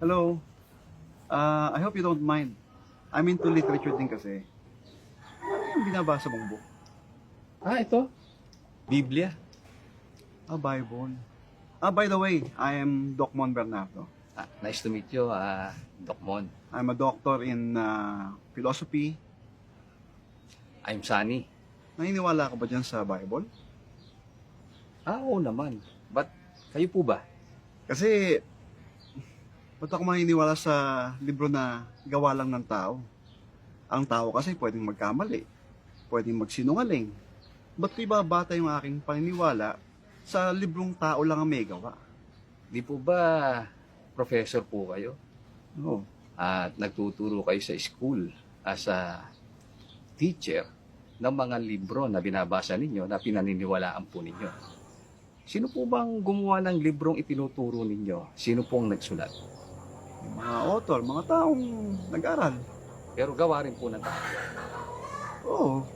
Hello. I hope you don't mind. I'm into literature din kasi. Ano yung binabasa mong book? Ito. Biblia. Bible. By the way, I am Doc Mon Bernardo. Nice to meet you, Doc Mon. I'm a doctor in philosophy. I'm Sunny. Naniniwala ka ba dyan sa Bible? Oo naman. But, kayo po ba? Kasi, ba't ako maniniwala sa libro na gawa lang ng tao? Ang tao kasi pwedeng magkamali, pwedeng magsinungaling. Ba't ko ibabata yung aking paniniwala sa librong tao lang ang may gawa? Di po ba professor po kayo? Oo. At nagtuturo kayo sa school as a teacher ng mga libro na binabasa ninyo na pinaniniwalaan po ninyo. Sino po bang gumawa ng librong itinuturo ninyo? Sino pong nagsulat? Yung mga author, mga taong nag-aral. Pero gawa rin po ng tao. Oo.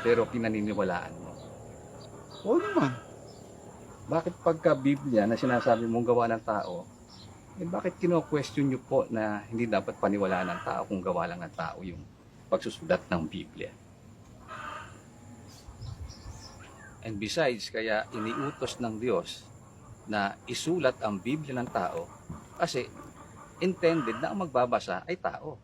Pero pinaniniwalaan mo. Oo naman. Bakit pagka Biblia na sinasabi mong gawa ng tao, bakit kino-question nyo po na hindi dapat paniwalaan ng tao kung gawa lang ng tao yung pagsusulat ng Biblia? And besides, kaya iniutos ng Diyos na isulat ang Biblia ng tao kasi intended na ang magbabasa ay tao.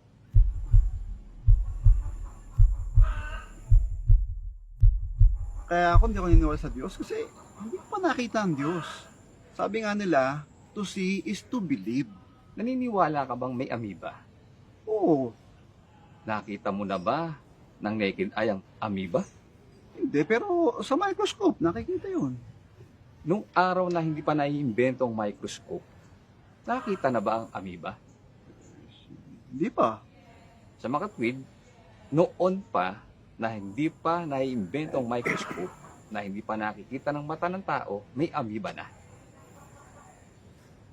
Kaya ako hindi ako naniniwala sa Diyos kasi hindi ko pa nakita ang Diyos. Sabi nga nila, to see is to believe. Naniniwala ka bang may amoeba? Oo. Nakita mo na ba ng naked eye ang amoeba? Hindi, pero sa microscope, nakikita yun. Nung araw na hindi pa naiimbento ang microscope, nakita na ba ang amoeba? Hindi pa. Sa makatwid, noon pa na hindi pa naiimbento ang microscope, na hindi pa nakikita ng mata ng tao, may amoeba na.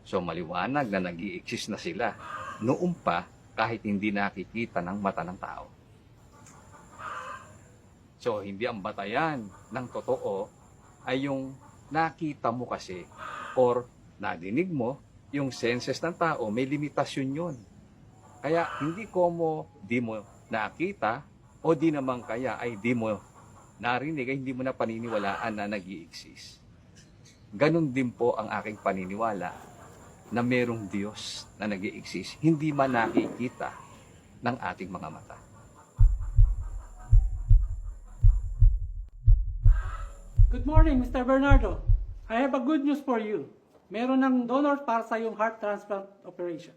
So maliwanag na nag-i-exist na sila noon pa kahit hindi nakikita ng mata ng tao. So hindi ang batayan ng totoo ay yung nakita mo kasi or nadinig mo, yung senses ng tao, may limitasyon yun. Kaya hindi di mo nakita o di naman kaya ay di mo narinig ay hindi mo na paniniwalaan na nag-i-exist. Ganon din po ang aking paniniwala na merong Diyos na nag-i-exist, hindi man nakikita ng ating mga mata. Good morning, Mr. Bernardo. I have a good news for you. Meron ng donor para sa iyong heart transplant operation.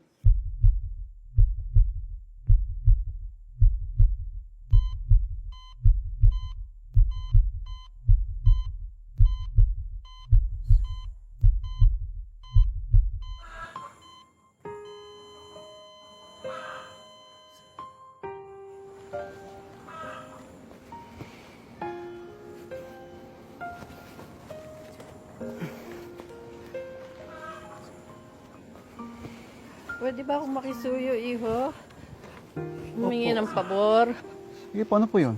Pwede ba akong makisuyo, iho? Humingi ng pabor. Sige, paano po yun?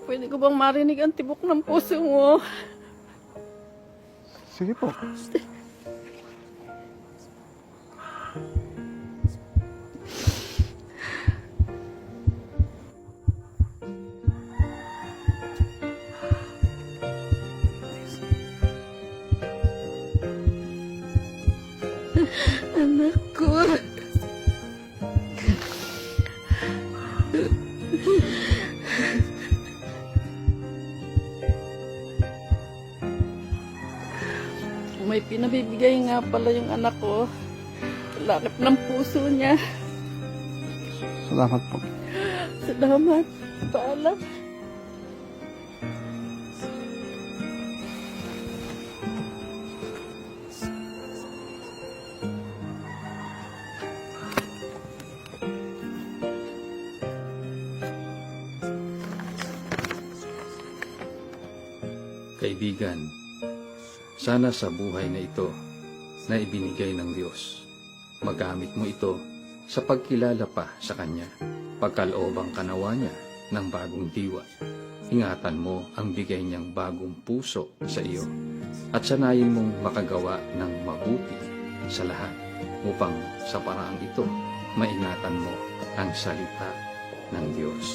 Pwede ko bang marinig ang tibok ng puso mo? Sige po. Anak ko. May pinabibigay nga pala yung anak ko. Lakip ng puso niya. Salamat po. Salamat. Paalam. Kaibigan, sana sa buhay na ito na ibinigay ng Diyos, magamit mo ito sa pagkilala pa sa Kanya, pagkaloobang kanawa niya ng bagong diwa. Ingatan mo ang bigay niyang bagong puso sa iyo at sanayin mong makagawa ng mabuti sa lahat. upang sa paraang ito, maingatan mo ang salita ng Diyos.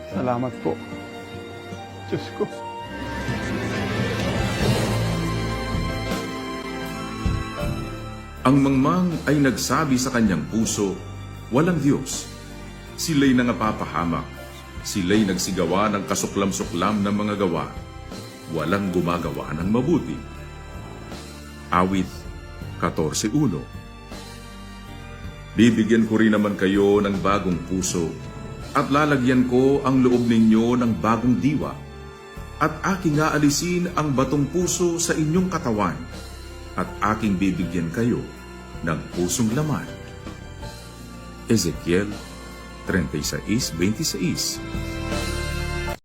Salamat po. Diyos ko. Ang mangmang ay nagsabi sa kanyang puso, walang Diyos. Sila'y nangapapahamak. Sila'y nagsigawa ng kasuklam-suklam ng mga gawa. Walang gumagawa ng mabuti. Awit 14:1. Bibigyan ko rin naman kayo ng bagong puso at lalagyan ko ang loob ninyo ng bagong diwa at aking aalisin ang batong puso sa inyong katawan at aking bibigyan kayo ng pusong laman. Ezekiel 36:26.